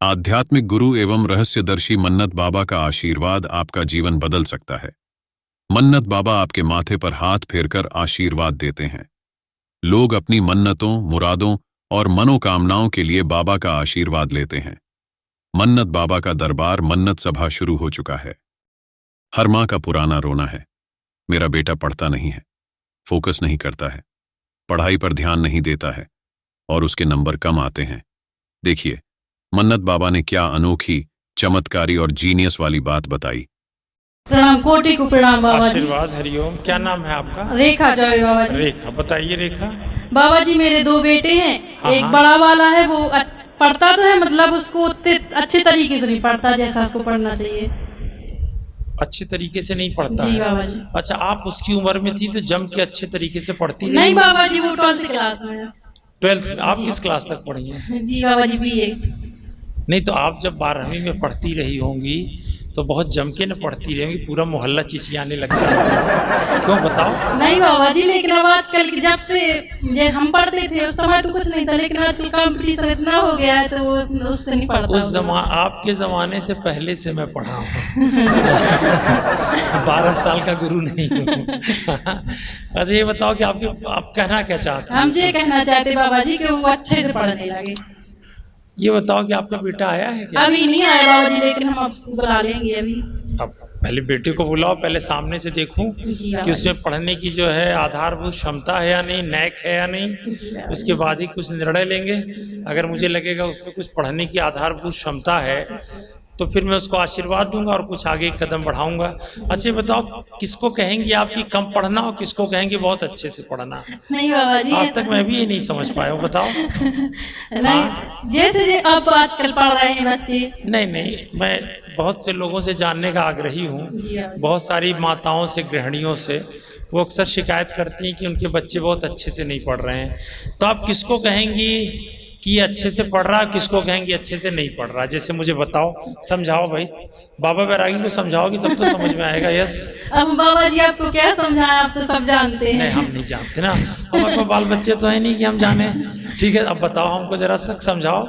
आध्यात्मिक गुरु एवं रहस्यदर्शी मन्नत बाबा का आशीर्वाद आपका जीवन बदल सकता है। मन्नत बाबा आपके माथे पर हाथ फेरकर आशीर्वाद देते हैं। लोग अपनी मन्नतों, मुरादों और मनोकामनाओं के लिए बाबा का आशीर्वाद लेते हैं। मन्नत बाबा का दरबार मन्नत सभा शुरू हो चुका है। हर माँ का पुराना रोना है, मेरा बेटा पढ़ता नहीं है, फोकस नहीं करता है, पढ़ाई पर ध्यान नहीं देता है और उसके नंबर कम आते हैं। देखिए, मन्नत बाबा ने क्या अनोखी, चमत्कारी और जीनियस वाली बात बताई। प्रणाम, कोटि को प्रणाम बाबा जी। आशीर्वाद, हरिओम। क्या नाम है आपका? रेखा जय बाबा जी। रेखा, बताइए रेखा। बाबा जी मेरे दो बेटे हैं। हाँ, एक हाँ। बड़ा वाला है, वो पढ़ता तो है, मतलब उसको उतने अच्छे तरीके से नहीं पढ़ता जैसा उसको पढ़ना चाहिए। अच्छे तरीके से नहीं पढ़ता जी है? बाबा जी। अच्छा, आप उसकी उम्र में थी तो जम के अच्छे तरीके से पढ़ती नहीं बाबा जी, वो 12th क्लास में है। 12th में? आप किस क्लास तक पढ़ी हैं? जी बाबा जी, BA। नहीं तो आप जब 12वीं में पढ़ती रही होंगी तो बहुत जम के न पढ़ती रही होंगी, पूरा मोहल्ला चिचियाने लगता है। क्यों, बताओ। नहीं बाबा जी, लेकिन अब आजकल जब से ये हम पढ़ते थे उस समय तो कुछ नहीं था, लेकिन आजकल कंपटीशन इतना हो गया है तो वो उससे नहीं पढ़ता। आपके ज़माने से पहले से मैं पढ़ा हूँ। 12 साल का गुरु नहीं हूँ। अच्छा ये बताओ कि आप कहना क्या चाहते हैं? हम ये कहना चाहते बाबा जी कि वो अच्छे से पढ़ने लगे। ये बताओ कि आपका बेटा आया है क्या? अभी नहीं आया बाबा जी, लेकिन हम आपको बुला लेंगे अभी। अब पहले बेटे को बुलाओ, पहले सामने से देखूं कि उसमें पढ़ने की जो है आधारभूत क्षमता है या नहीं, नैक है या नहीं। उसके बाद ही कुछ निर्णय लेंगे। अगर मुझे लगेगा उसमें कुछ पढ़ने की आधारभूत क्षमता है तो फिर मैं उसको आशीर्वाद दूंगा और कुछ आगे कदम बढ़ाऊंगा। अच्छा बताओ, किसको कहेंगी आप कि कम पढ़ना और किसको कहेंगे बहुत अच्छे से पढ़ना? नहीं बाबा जी, आज तक मैं भी ये नहीं समझ पाया हूँ, बताओ। नहीं, जैसे अब आजकल पढ़ रहे हैं बच्चे। नहीं, मैं बहुत से लोगों से जानने का आग्रही हूँ। बहुत सारी माताओं से, गृहिणियों से, वो अक्सर शिकायत करती हैं कि उनके बच्चे बहुत अच्छे से नहीं पढ़ रहे हैं। तो आप किसको कहेंगी कि अच्छे से पढ़ रहा है, किसको कहेंगे अच्छे से नहीं पढ़ रहा? जैसे मुझे बताओ, समझाओ भाई। बाबा बैरागी को समझाओगी तब तो समझ में आएगा। यस। अब बाबा जी आपको क्या समझाएं, आप तो सब जानते हैं। नहीं, हम नहीं जानते ना, हमारे पास बाल बच्चे तो है नहीं कि हम जाने। ठीक है, अब बताओ, हमको जरा सा समझाओ,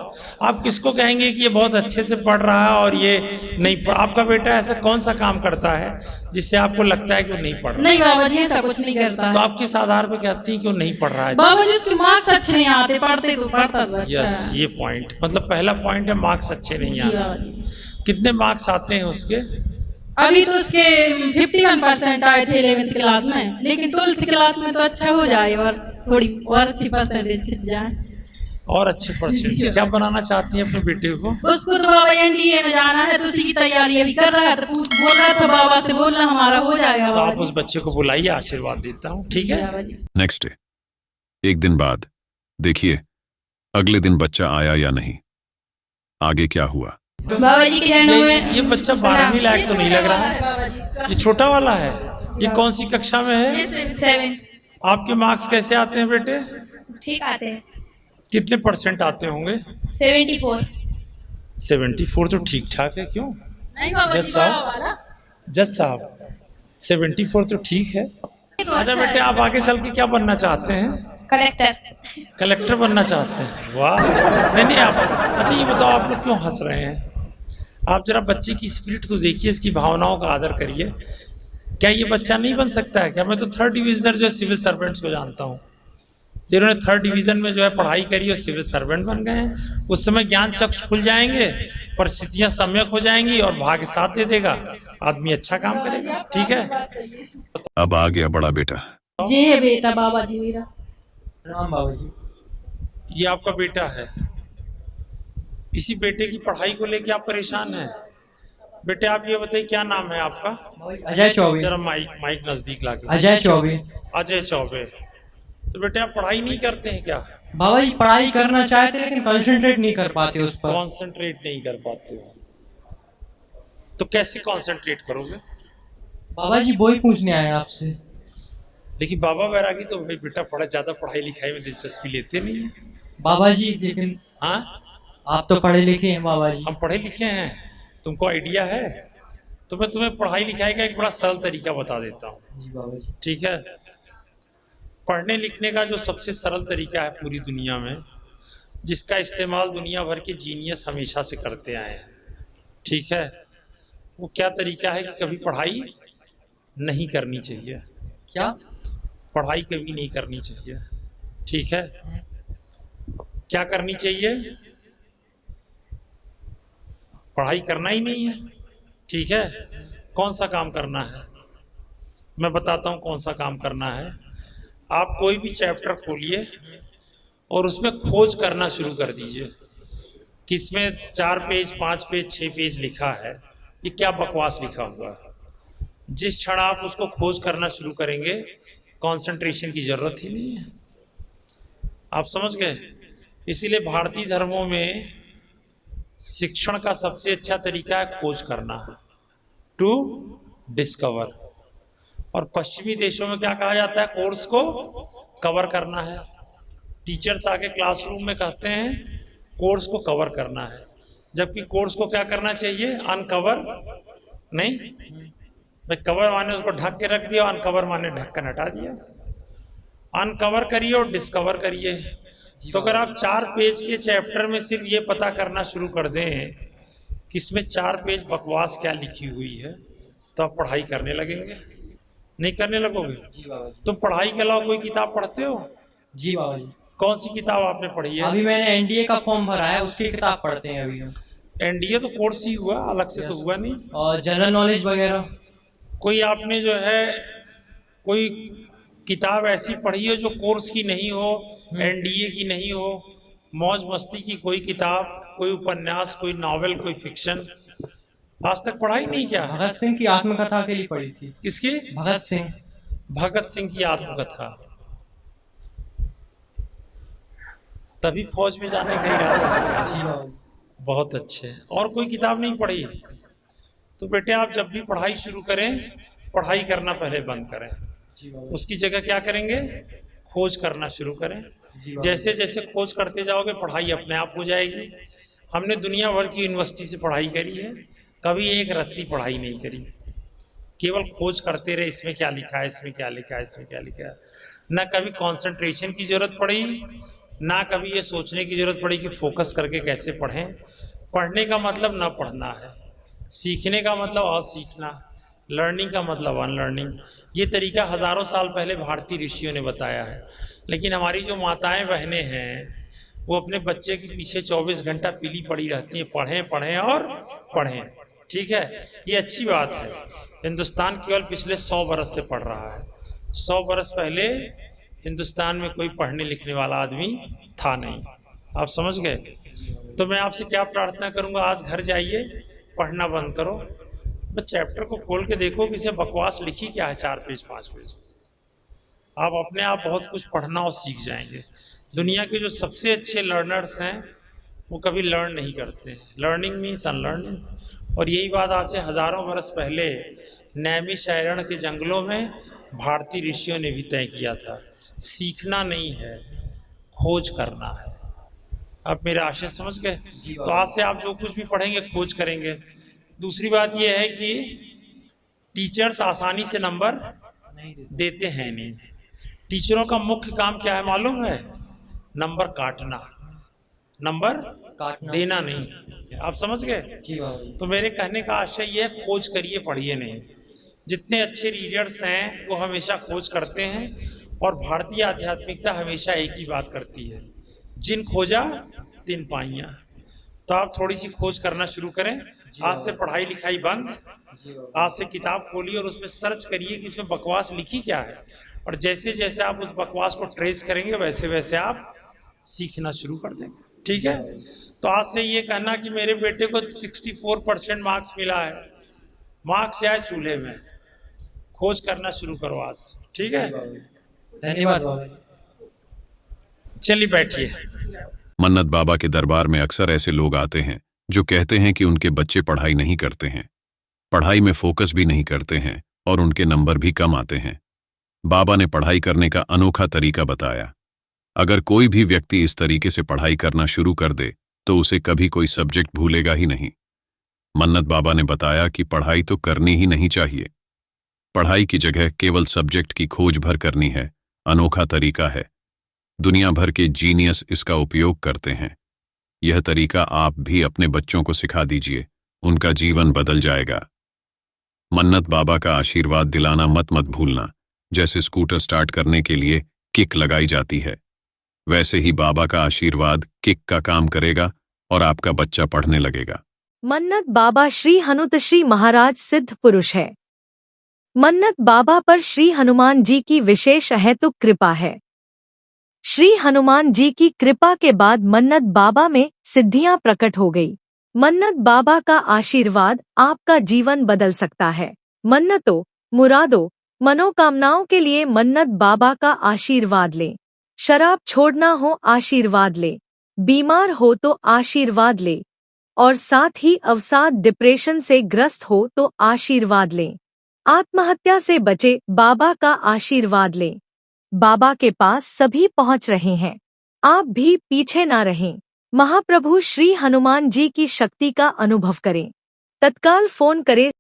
आप किसको कहेंगे कि ये बहुत अच्छे से पढ़ रहा है और ये नहीं पढ़? आपका बेटा ऐसा कौन सा काम करता है जिससे आपको लगता है कि वो नहीं पढ़ रहा? नहीं बाबा जी, ऐसा कुछ नहीं करता। तो आप किस आधार पे कहती हैं कि वो नहीं पढ़ रहा है? बाबा जी उसके मार्क्स अच्छे नहीं आते, पढ़ते तो पढ़ता तो अच्छा यस, ये पॉइंट, मतलब पहला पॉइंट है, मार्क्स अच्छे नहीं आते। कितने मार्क्स आते हैं उसके? अभी तो उसके 51% आए थे 11th क्लास में, लेकिन 12th क्लास में तो अच्छा हो जाए और थोड़ी और अच्छी परसेंटेज खिंच जाए। और अच्छे परसेंट क्या बनाना चाहती हैं अपने बेटे को? उसको तो बाबा NDA में जाना है, तो उसी की तैयारी अभी कर रहा है। तो बोल रहा था बाबा से, बोलना हमारा हो जाएगा। तो आप उस बच्चे को बुलाइए, आशीर्वाद देता हूँ, ठीक है? नेक्स्ट डे, एक दिन बाद, देखिए अगले दिन बच्चा आया या नहीं, आगे क्या हुआ। बाबा जी के ये बच्चा 12वीं लायक तो नहीं लग रहा है। ये छोटा वाला है, ये कौन सी कक्षा में है? 7th। आपके मार्क्स कैसे आते हैं बेटे? ठीक आते हैं। कितने परसेंट आते होंगे? 74। 74 तो ठीक ठाक है। क्यों नहीं बाबा जी, बड़ा वाला। जज साहब, 74 तो ठीक है। अच्छा बेटे, आप आगे चल के क्या बनना चाहते हैं? कलेक्टर बनना चाहते हैं? वाह। नहीं आप, अच्छा ये बताओ, आप लोग क्यों हंस रहे हैं? आप जरा बच्चे की स्पिरिट तो देखिए, इसकी भावनाओं का आदर करिए। क्या ये बच्चा नहीं बन सकता है क्या? मैं तो 3rd डिविजनर जो है सिविल सर्वेंट्स को जानता हूँ, जिन्होंने 3rd डिवीजन में जो है पढ़ाई करी और सिविल सर्वेंट बन गए हैं। उस समय ज्ञान चक्ष खुल जाएंगे, परिस्थितियां सम्यक हो जाएंगी और भाग्य साथ दे देगा, आदमी अच्छा काम करेगा। ठीक है, अब आ गया बड़ा बेटा। जी है बेटा बाबा जी मेरा। राम बाबा जी। ये आपका बेटा है। इसी बेटे की पढ़ाई को लेके आप परेशान हैं? बेटे आप ये बताइए, क्या नाम है आपका? अजय चौबे। जरा माइक नजदीक लाके। अजय चौबे। अजय चौबे। तो बेटे आप पढ़ाई नहीं करते हैं क्या? बाबा जी पढ़ाई करना चाहते लेकिन कंसंट्रेट नहीं कर पाते उस पर। कंसंट्रेट नहीं कर पाते हो तो कैसे कंसंट्रेट करोगे? बाबा जी वही पूछने आए आपसे। देखिए बाबा बैरागी तो भाई बेटा ज़्यादा पढ़ाई लिखाई में दिलचस्पी लेते नहीं है। बाबा जी लेकिन हाँ, आप तो पढ़े लिखे हैं बाबा जी। हम पढ़े लिखे हैं, तुमको आइडिया है? तो मैं तुम्हें पढ़ाई लिखाई का एक बड़ा सरल तरीका बता देता हूँ। जी बाबा जी। ठीक है, पढ़ने लिखने का जो सबसे सरल तरीका है पूरी दुनिया में, जिसका इस्तेमाल दुनिया भर के जीनियस हमेशा से करते आए हैं। ठीक है, वो क्या तरीका है कि कभी पढ़ाई नहीं करनी चाहिए। क्या? पढ़ाई कभी नहीं करनी चाहिए। ठीक है, क्या करनी चाहिए? पढ़ाई करना ही नहीं है। ठीक है, कौन सा काम करना है? मैं बताता हूँ कौन सा काम करना है। आप कोई भी चैप्टर खोलिए और उसमें खोज करना शुरू कर दीजिए कि इसमें 4 पेज 5 पेज 6 पेज लिखा है, ये क्या बकवास लिखा हुआ है। जिस क्षण आप उसको खोज करना शुरू करेंगे, कंसंट्रेशन की जरूरत ही नहीं है। आप समझ गए? इसीलिए भारतीय धर्मों में शिक्षण का सबसे अच्छा तरीका है खोज करना, टू डिस्कवर। और पश्चिमी देशों में क्या कहा जाता है? कोर्स को कवर करना है। टीचर्स आके क्लासरूम में कहते हैं कोर्स को कवर करना है, जबकि कोर्स को क्या करना चाहिए? अनकवर नहीं। भाई कवर माने उसको ढक के रख दिया, अनकवर माने ढक्कन हटा दिया। अनकवर करिए और डिस्कवर करिए। तो अगर आप 4 पेज के चैप्टर में सिर्फ ये पता करना शुरू कर दें कि इसमें 4 पेज बकवास क्या लिखी हुई है, तो आप पढ़ाई करने लगेंगे। नहीं करने लगोगे? जी बाबा जी। तुम पढ़ाई के अलावा कोई किताब पढ़ते हो? जी बाबा जी। कौन सी किताब आपने पढ़ी है? अभी मैंने एनडीए का फॉर्म भरा है, उसकी किताब पढ़ते हैं अभी हम। एनडीए तो कोर्स ही हुआ, अलग से तो हुआ नहीं। और जनरल नॉलेज वगैरह। कोई आपने जो है कोई किताब ऐसी पढ़ी हो जो कोर्स की नहीं हो, एनडीए की नहीं हो, मौज मस्ती की कोई किताब, कोई उपन्यास, कोई नॉवेल, कोई फिक्शन आज तक पढ़ा ही नहीं? क्या? भगत सिंह की आत्मकथा के लिए पढ़ी थी। किसकी? भगत सिंह। भगत सिंह की आत्मकथा। तभी फौज में जाने का इरादा है। जी बाबा जी। बहुत अच्छे। और कोई किताब नहीं पढ़ी? तो बेटे आप जब भी पढ़ाई शुरू करें, पढ़ाई करना पहले बंद करें। जी बाबा। उसकी जगह क्या करेंगे? खोज करना शुरू करें। जी बाबा। जैसे जैसे खोज करते जाओगे पढ़ाई अपने आप हो जाएगी। हमने दुनिया भर की यूनिवर्सिटी से पढ़ाई करी है, कभी एक रत्ती पढ़ाई नहीं करी, केवल खोज करते रहे इसमें क्या लिखा है, इसमें क्या लिखा है, इसमें क्या लिखा है। ना कभी कंसंट्रेशन की जरूरत पड़ी, ना कभी ये सोचने की जरूरत पड़ी कि फोकस करके कैसे पढ़ें। पढ़ने का मतलब ना पढ़ना है, सीखने का मतलब असीखना, लर्निंग का मतलब अनलर्निंग। ये तरीका हज़ारों साल पहले भारतीय ऋषियों ने बताया है। लेकिन हमारी जो माताएं बहनें हैं वो अपने बच्चे के पीछे 24 घंटा पीली पड़ी रहती हैं, पढ़ें पढ़ें और पढ़ें। ठीक है, ये अच्छी बात है। हिंदुस्तान केवल पिछले 100 बरस से पढ़ रहा है। 100 बरस पहले हिंदुस्तान में कोई पढ़ने लिखने वाला आदमी था नहीं। आप समझ गए? तो मैं आपसे क्या प्रार्थना करूंगा, आज घर जाइए, पढ़ना बंद करो, बस चैप्टर को खोल के देखो कि इसे बकवास लिखी क्या है 4 पेज 5 पेज। आप अपने आप बहुत कुछ पढ़ना और सीख जाएंगे। दुनिया के जो सबसे अच्छे लर्नर्स हैं वो कभी लर्न नहीं करते हैं। Learning means unlearning. और यही बात आज से हज़ारों बरस पहले नैमिषारण्य के जंगलों में भारतीय ऋषियों ने भी तय किया था। सीखना नहीं है, खोज करना है। आप मेरे आशय समझ गए? तो आज से आप जो कुछ भी पढ़ेंगे खोज करेंगे। दूसरी बात यह है कि टीचर्स आसानी से नंबर देते हैं नहीं। टीचरों का मुख्य काम क्या है मालूम है? नंबर काटना, नंबर देना नहीं। आप समझ गए? तो मेरे कहने का आशय ये है, खोज करिए, पढ़िए नहीं। जितने अच्छे रीडर्स हैं वो हमेशा खोज करते हैं, और भारतीय आध्यात्मिकता हमेशा एक ही बात करती है, जिन खोजा तिन पाइया। तो आप थोड़ी सी खोज करना शुरू करें। आज से पढ़ाई लिखाई बंद, आज से किताब खोलिए और उसमें सर्च करिए कि इसमें बकवास लिखी क्या है। और जैसे जैसे आप उस बकवास को ट्रेस करेंगे वैसे वैसे आप सीखना शुरू कर देंगे। ठीक है? तो आज से ये कहना कि मेरे बेटे को 64% मार्क्स मिला है, मार्क्स जाए चूल्हे में, खोज करना शुरू करो आज। ठीक है? धन्यवाद बाबा। चलिए बैठिए। मन्नत बाबा के दरबार में अक्सर ऐसे लोग आते हैं जो कहते हैं कि उनके बच्चे पढ़ाई नहीं करते हैं, पढ़ाई में फोकस भी नहीं करते हैं और उनके नंबर भी कम आते हैं। बाबा ने पढ़ाई करने का अनोखा तरीका बताया। अगर कोई भी व्यक्ति इस तरीके से पढ़ाई करना शुरू कर दे तो उसे कभी कोई सब्जेक्ट भूलेगा ही नहीं। मन्नत बाबा ने बताया कि पढ़ाई तो करनी ही नहीं चाहिए, पढ़ाई की जगह केवल सब्जेक्ट की खोज भर करनी है। अनोखा तरीका है, दुनिया भर के जीनियस इसका उपयोग करते हैं। यह तरीका आप भी अपने बच्चों को सिखा दीजिए, उनका जीवन बदल जाएगा। मन्नत बाबा का आशीर्वाद दिलाना मत भूलना। जैसे स्कूटर स्टार्ट करने के लिए किक लगाई जाती है, वैसे ही बाबा का आशीर्वाद किक का काम करेगा और आपका बच्चा पढ़ने लगेगा। मन्नत बाबा श्री हनुत श्री महाराज सिद्ध पुरुष है। मन्नत बाबा पर श्री हनुमान जी की विशेष अहेतुक कृपा है। श्री हनुमान जी की कृपा के बाद मन्नत बाबा में सिद्धियां प्रकट हो गई। मन्नत बाबा का आशीर्वाद आपका जीवन बदल सकता है। मन्नतों, मुरादों, मनोकामनाओं के लिए मन्नत बाबा का आशीर्वाद लें। शराब छोड़ना हो, आशीर्वाद ले। बीमार हो तो आशीर्वाद ले, और साथ ही अवसाद डिप्रेशन से ग्रस्त हो तो आशीर्वाद लें। आत्महत्या से बचे, बाबा का आशीर्वाद लें। बाबा के पास सभी पहुंच रहे हैं, आप भी पीछे ना रहें। महाप्रभु श्री हनुमान जी की शक्ति का अनुभव करें। तत्काल फोन करें